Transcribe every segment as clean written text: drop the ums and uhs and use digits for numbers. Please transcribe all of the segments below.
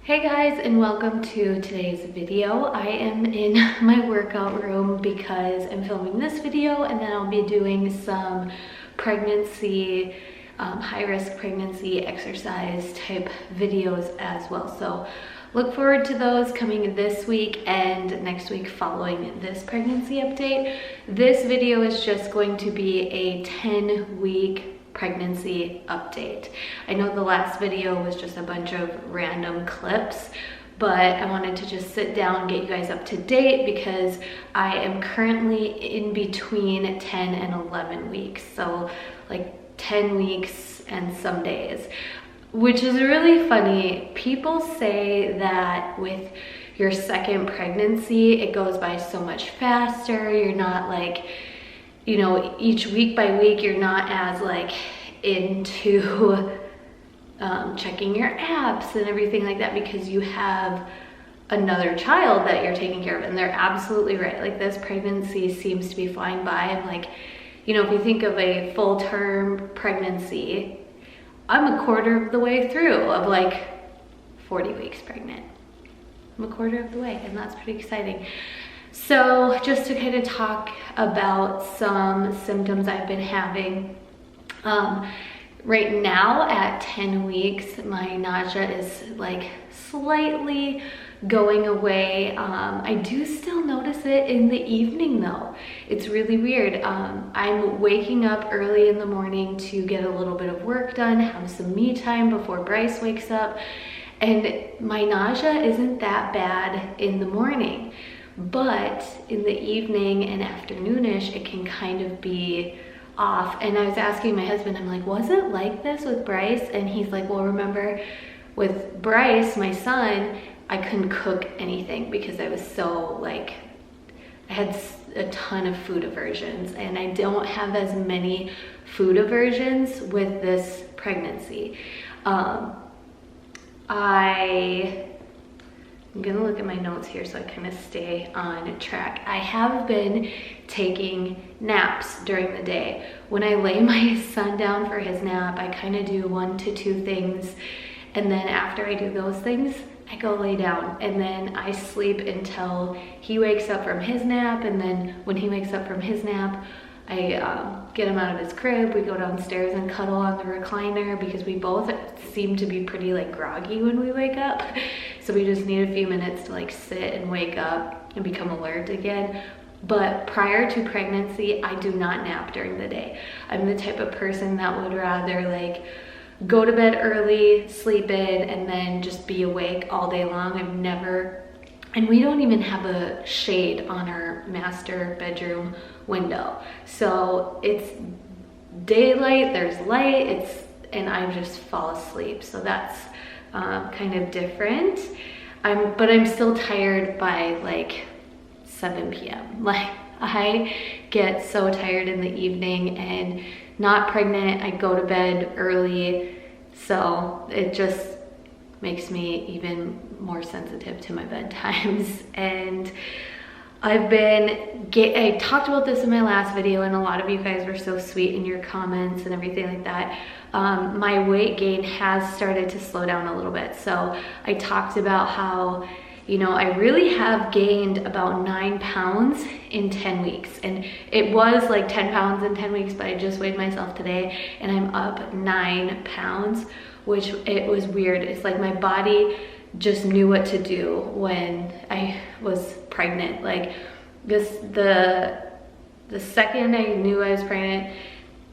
Hey guys, and welcome to today's video. I am in my workout room because I'm filming this video, and then I'll be doing some pregnancy, high-risk pregnancy exercise type videos as well. So look forward to those coming this week and next week following this pregnancy update. This video is just going to be a 10-week pregnancy update. I know the last video was just a bunch of random clips, but I wanted to just sit down and get you guys up to date because I am currently in between 10 and 11 weeks. So like 10 weeks and some days, which is really funny. People say that with your second pregnancy, it goes by so much faster. You're not like, you know, each week by week, you're not as like into checking your apps and everything like that because you have another child that you're taking care of. And they're absolutely right. Like, this pregnancy seems to be flying by. And like, you know, if you think of a full-term pregnancy, I'm a quarter of the way through of like 40 weeks pregnant. I'm a quarter of the way, and that's pretty exciting. So just to kind of talk about some symptoms I've been having. Right now at 10 weeks, my nausea is like slightly going away. I do still notice it in the evening though. It's really weird. I'm waking up early in the morning to get a little bit of work done, have some me time before Bryce wakes up, and my nausea isn't that bad in the morning. But in the evening and afternoonish, it can kind of be off. And I was asking my husband, I'm like, was it like this with Bryce? And he's like, well, remember with Bryce, my son, I couldn't cook anything because I was so like, I had a ton of food aversions, and I don't have as many food aversions with this pregnancy. I'm gonna look at my notes here so I kind of stay on track. I have been taking naps during the day. When I lay my son down for his nap, I kind of do 1 to 2 things. And then after I do those things, I go lay down, and then I sleep until he wakes up from his nap. And then when he wakes up from his nap, I get him out of his crib. We go downstairs and cuddle on the recliner because we both seem to be pretty like groggy when we wake up. So we just need a few minutes to like sit and wake up and become alert again. But prior to pregnancy, I do not nap during the day. I'm the type of person that would rather like go to bed early, sleep in, and then just be awake all day long. I've never, and we don't even have a shade on our master bedroom window. So it's daylight, there's light, and I just fall asleep. So that's kind of different. But I'm still tired by like 7 p.m. Like, I get so tired in the evening, and not pregnant, I go to bed early. So it just makes me even more sensitive to my bedtimes. And I talked about this in my last video, and a lot of you guys were so sweet in your comments and everything like that. My weight gain has started to slow down a little bit. So I talked about how, you know, I really have gained about 9 pounds in 10 weeks. And it was like 10 pounds in 10 weeks, but I just weighed myself today and I'm up 9 pounds, which it was weird. It's like my body just knew what to do when I was pregnant. Like the second I knew I was pregnant,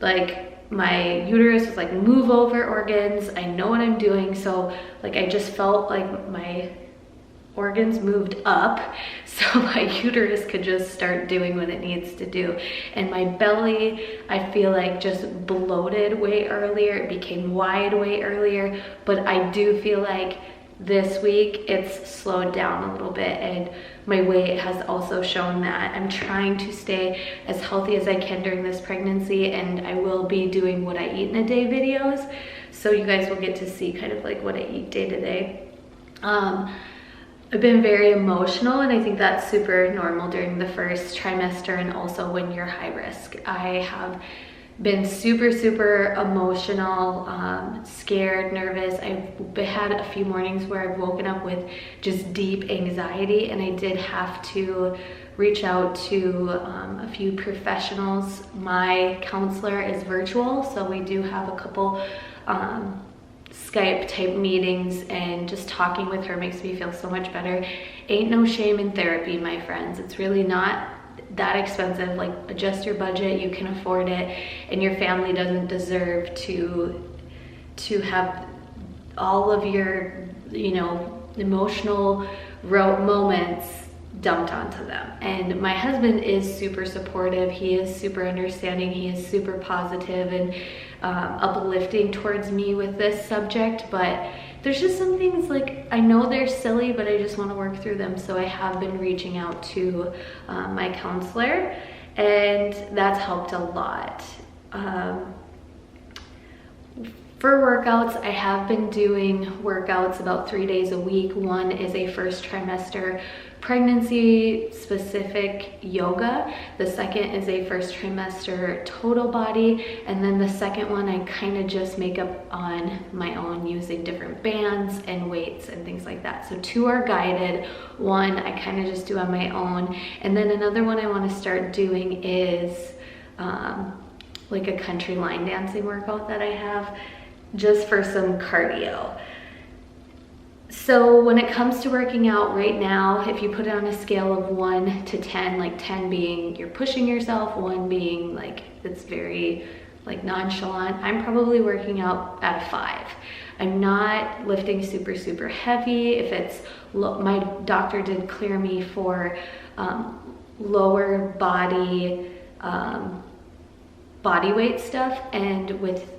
like my uterus was like, move over organs. I know what I'm doing. So like, I just felt like my organs moved up so my uterus could just start doing what it needs to do. And my belly, I feel like, just bloated way earlier. It became wide way earlier. But I do feel like this week it's slowed down a little bit, and my weight has also shown that. I'm trying to stay as healthy as I can during this pregnancy, and I will be doing what I eat in a day videos, so you guys will get to see kind of like what I eat day to day. I've been very emotional, and I think that's super normal during the first trimester, and also when you're high risk. I have been super, super emotional, scared, nervous. I've had a few mornings where I've woken up with just deep anxiety, and I did have to reach out to a few professionals. My counselor is virtual, so we do have a couple Skype type meetings, and just talking with her makes me feel so much better. Ain't no shame in therapy, my friends. It's really not that expensive. Like, adjust your budget, you can afford it, and your family doesn't deserve to have all of your, you know, emotional moments dumped onto them. And my husband is super supportive. He is super understanding. He is super positive and uplifting towards me with this subject, but there's just some things, like, I know they're silly, but I just want to work through them. So I have been reaching out to my counselor, and that's helped a lot. For workouts, I have been doing workouts about 3 days a week. One is a first trimester pregnancy specific yoga. The second is a first trimester total body. And then the second one, I kind of just make up on my own using different bands and weights and things like that. So 2 are guided, 1 I kind of just do on my own. And then another one I want to start doing is like a country line dancing workout that I have, just for some cardio. So when it comes to working out right now, if you put it on a scale of 1 to 10, like 10 being you're pushing yourself, 1 being like it's very like nonchalant, I'm probably working out at a 5. I'm not lifting super, super heavy. If it's my doctor did clear me for lower body weight stuff, and with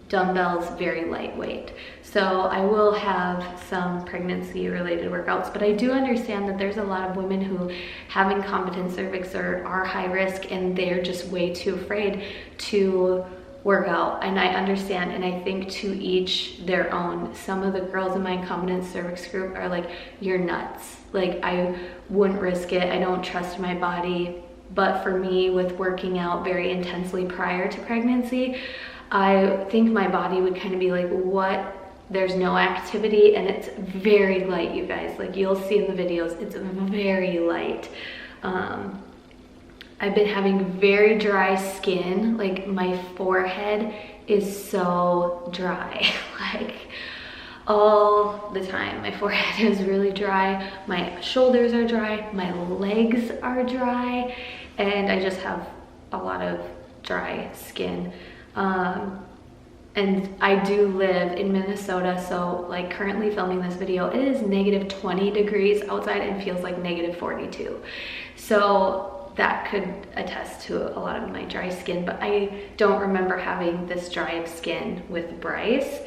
dumbbells, very lightweight. So I will have some pregnancy related workouts, but I do understand that there's a lot of women who have incompetent cervix or are high risk, and they're just way too afraid to work out. And I understand, and I think to each their own. Some of the girls in my incontinent cervix group are like, you're nuts. Like, I wouldn't risk it. I don't trust my body. But for me, with working out very intensely prior to pregnancy, I think my body would kind of be like, what? There's no activity, and it's very light, you guys. Like, you'll see in the videos, it's very light. I've been having very dry skin. Like, my forehead is so dry, like all the time. My forehead is really dry. My shoulders are dry. My legs are dry. And I just have a lot of dry skin. And I do live in Minnesota, so like currently filming this video, it is negative 20 degrees outside and feels like negative 42. So that could attest to a lot of my dry skin, but I don't remember having this dry of skin with Bryce.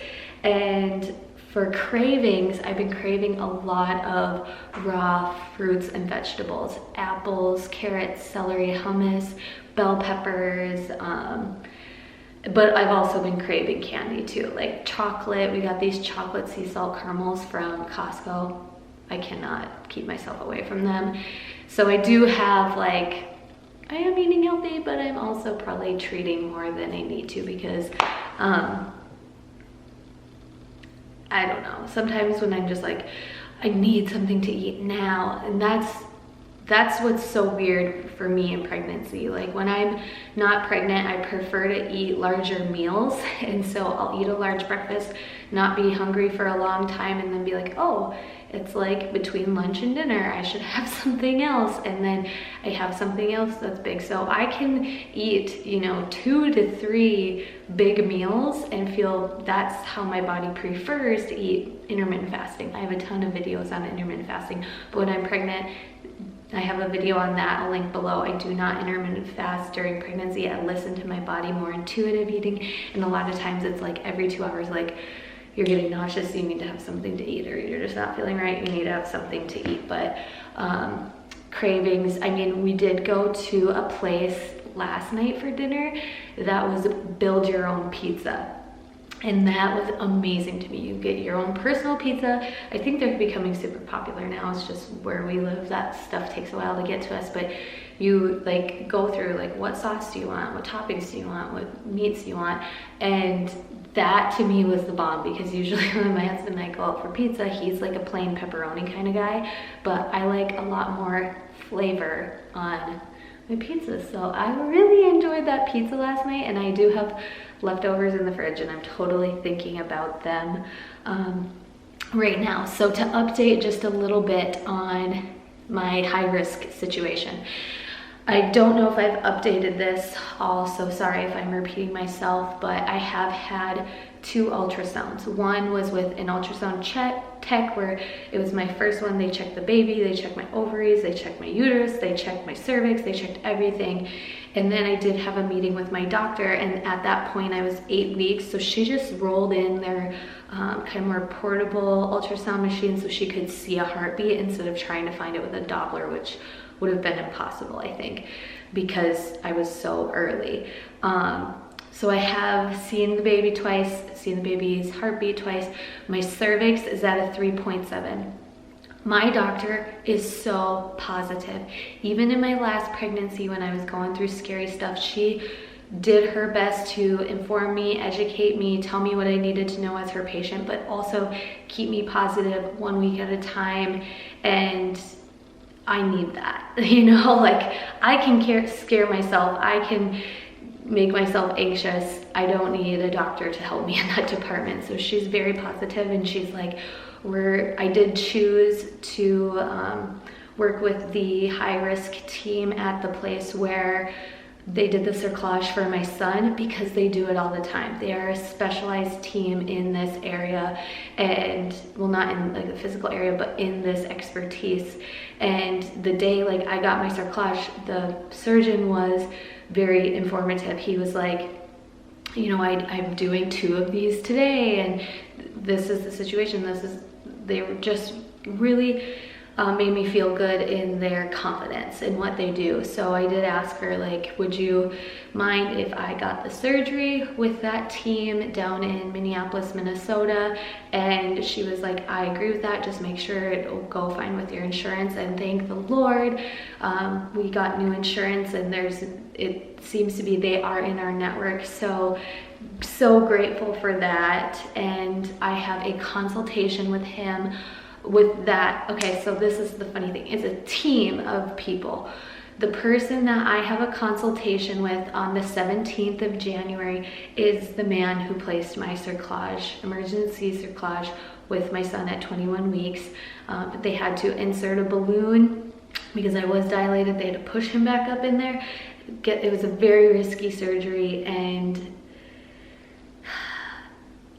And for cravings, I've been craving a lot of raw fruits and vegetables, apples, carrots, celery, hummus, bell peppers, but I've also been craving candy too, like chocolate. We got these chocolate sea salt caramels from Costco. I cannot keep myself away from them. So I do have, like, I am eating healthy, but I'm also probably treating more than I need to, because I don't know. Sometimes when I'm just like, I need something to eat now, and that's what's so weird for me in pregnancy. Like, when I'm not pregnant, I prefer to eat larger meals. And so I'll eat a large breakfast, not be hungry for a long time, and then be like, oh, it's like between lunch and dinner, I should have something else. And then I have something else that's big. So I can eat, you know, 2 to 3 big meals and feel that's how my body prefers to eat intermittent fasting. I have a ton of videos on intermittent fasting, but when I'm pregnant, I have a video on that, I'll link below. I do not intermittent fast during pregnancy. I listen to my body, more intuitive eating. And a lot of times it's like every 2 hours, like, you're getting nauseous, you need to have something to eat, or you're just not feeling right, you need to have something to eat. But cravings, I mean, we did go to a place last night for dinner that was build your own pizza. And that was amazing to me. You get your own personal pizza. I think they're becoming super popular now. It's just where we live, that stuff takes a while to get to us, but you like go through like, what sauce do you want? What toppings do you want? What meats do you want? And that to me was the bomb, because usually when my husband and I go out for pizza, he's like a plain pepperoni kind of guy, but I like a lot more flavor on my pizza. So I really enjoyed that pizza last night, and I do have leftovers in the fridge, and I'm totally thinking about them right now. So to update just a little bit on my high risk situation. I don't know if I've updated this all, so sorry if I'm repeating myself, but I have had 2 ultrasounds. One was with an ultrasound tech where it was my first one. They checked the baby, they checked my ovaries, they checked my uterus, they checked my cervix, they checked everything. And then I did have a meeting with my doctor, and at that point I was 8 weeks, so she just rolled in their kind of more portable ultrasound machine so she could see a heartbeat instead of trying to find it with a Doppler, which would have been impossible, I think, because I was so early. So I have seen the baby twice, seen the baby's heartbeat twice. My cervix is at a 3.7. My doctor is so positive. Even in my last pregnancy, when I was going through scary stuff, she did her best to inform me, educate me, tell me what I needed to know as her patient, but also keep me positive 1 week at a time. And I need that, you know, like I can scare myself, I can make myself anxious. I don't need a doctor to help me in that department. So she's very positive, and she's like, I did choose to work with the high risk team at the place where they did the cerclage for my son, because they do it all the time. They are a specialized team in this area, and well, not in like the physical area, but in this expertise. And the day like I got my cerclage, the surgeon was very informative. He was like, you know, I'm doing 2 of these today, and this is the situation. They were just really made me feel good in their confidence in what they do. So I did ask her, like, would you mind if I got the surgery with that team down in Minneapolis, Minnesota? And she was like, I agree with that. Just make sure it'll go fine with your insurance. And thank the Lord, we got new insurance, and it seems to be they are in our network. So grateful for that. And I have a consultation with him with that. Okay, so this is the funny thing. It's a team of people. The person that I have a consultation with on the 17th of January is the man who placed my cerclage, emergency cerclage, with my son at 21 weeks. But they had to insert a balloon because I was dilated. They had to push him back up in there. It was a very risky surgery, and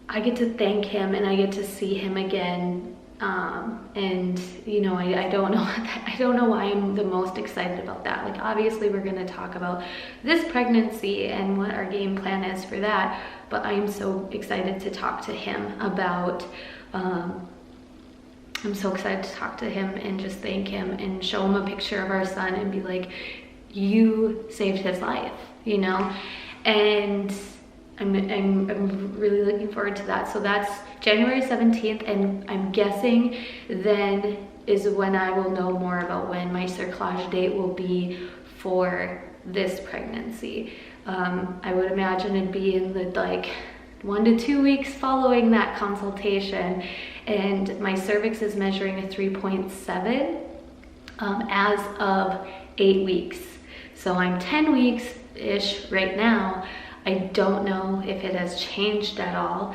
I get to thank him and I get to see him again. And you know, I don't know I don't know why I'm the most excited about that. Like, obviously we're going to talk about this pregnancy and what our game plan is for that, but I'm so excited to talk to him about I'm so excited to talk to him and just thank him and show him a picture of our son and be like, you saved his life, you know. And I'm really looking forward to that. So that's January 17th, and I'm guessing then is when I will know more about when my cerclage date will be for this pregnancy. I would imagine it'd be in the like 1 to 2 weeks following that consultation, and my cervix is measuring a 3.7 as of 8 weeks. So I'm 10 weeks-ish right now. I don't know if it has changed at all,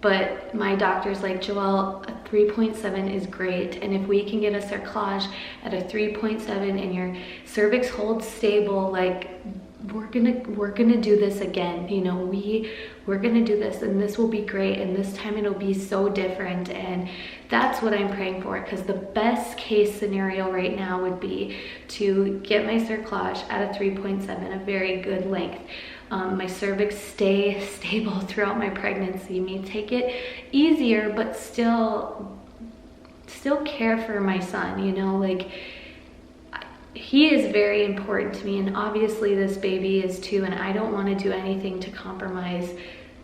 but my doctor's like, Joelle, a 3.7 is great, and if we can get a cerclage at a 3.7 and your cervix holds stable, like, we're gonna do this again, you know, we're gonna do this, and this will be great, and this time it'll be so different. And that's what I'm praying for, because the best case scenario right now would be to get my cerclage at a 3.7, a very good length. My cervix stay stable throughout my pregnancy, me take it easier, but still care for my son, you know, like, he is very important to me, and obviously this baby is too, and I don't want to do anything to compromise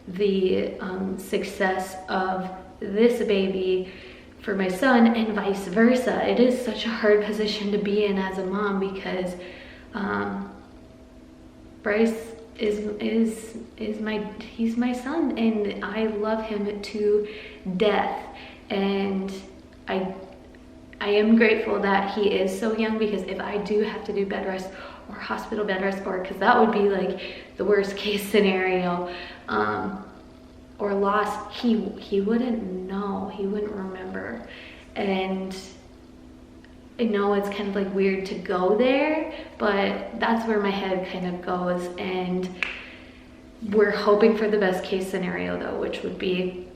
the success of this baby for my son and vice versa. It is such a hard position to be in as a mom because Bryce is my son, and I love him to death, and I am grateful that he is so young, because if I do have to do bed rest or hospital bed rest, or because that would be like the worst case scenario, or loss, he wouldn't know, he wouldn't remember. And I know it's kind of like weird to go there, but that's where my head kind of goes. And we're hoping for the best case scenario though, which would be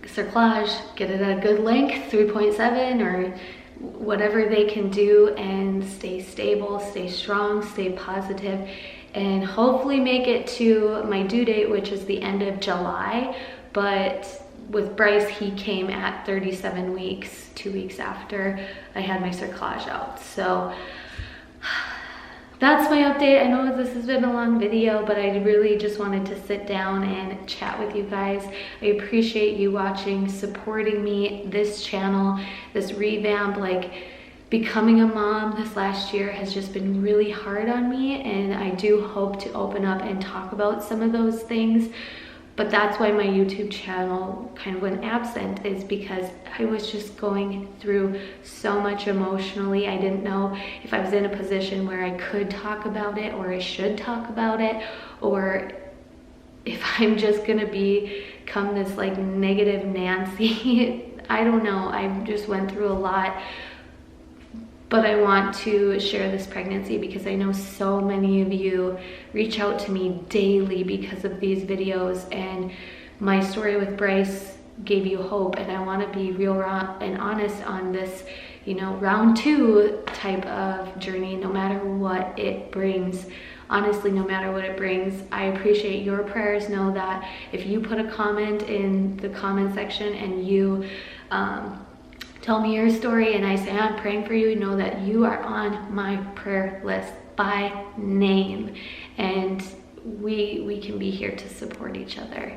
cerclage, get it at a good length, 3.7 or whatever they can do, and stay stable, stay strong, stay positive, and hopefully make it to my due date, which is the end of July. But with Bryce, he came at 37 weeks, 2 weeks after I had my cerclage out. So that's my update. I know this has been a long video, but I really just wanted to sit down and chat with you guys. I appreciate you watching, supporting me, this channel, this revamp. Like, becoming a mom this last year has just been really hard on me, and I do hope to open up and talk about some of those things. But that's why my YouTube channel kind of went absent, is because I was just going through so much emotionally. I didn't know if I was in a position where I could talk about it, or I should talk about it, or if I'm just gonna become this like negative Nancy. I don't know, I just went through a lot. But I want to share this pregnancy because I know so many of you reach out to me daily because of these videos, and my story with Bryce gave you hope, and I want to be real and honest on this, you know, round 2 type of journey, no matter what it brings. Honestly, no matter what it brings, I appreciate your prayers. Know that if you put a comment in the comment section and you tell me your story and I say I'm praying for you, know that you are on my prayer list by name, and we can be here to support each other.